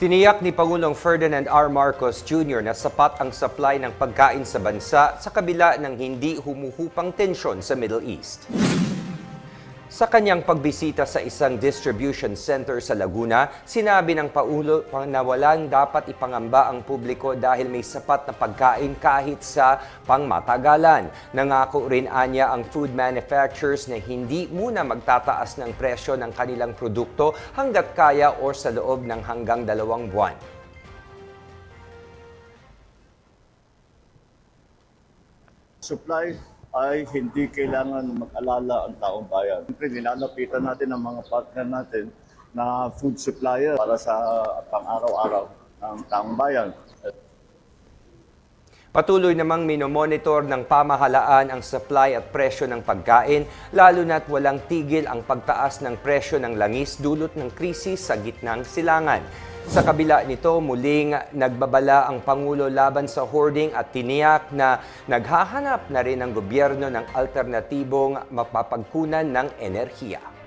Tiniyak ni Pangulong Ferdinand R. Marcos Jr. na sapat ang supply ng pagkain sa bansa sa kabila ng hindi humuhupang tensyon sa Middle East. Sa kanyang pagbisita sa isang distribution center sa Laguna, sinabi ng Pangulo na walang dapat ipangamba ang publiko dahil may sapat na pagkain kahit sa pangmatagalan. Nangako rin anya ang food manufacturers na hindi muna magtataas ng presyo ng kanilang produkto hanggat kaya o sa loob ng hanggang 2 buwan. Supply ay hindi kailangan mag-alala ang taong bayan. Siyempre, nilalapitan natin ang mga partner natin na food supplier para sa pang-araw-araw ng taong bayan. Patuloy namang minomonitor ng pamahalaan ang supply at presyo ng pagkain, lalo na't walang tigil ang pagtaas ng presyo ng langis dulot ng krisis sa gitnang silangan. Sa kabila nito, muling nagbabala ang Pangulo laban sa hoarding at tiniyak na naghahanap na rin ang gobyerno ng alternatibong mapapagkunan ng enerhiya.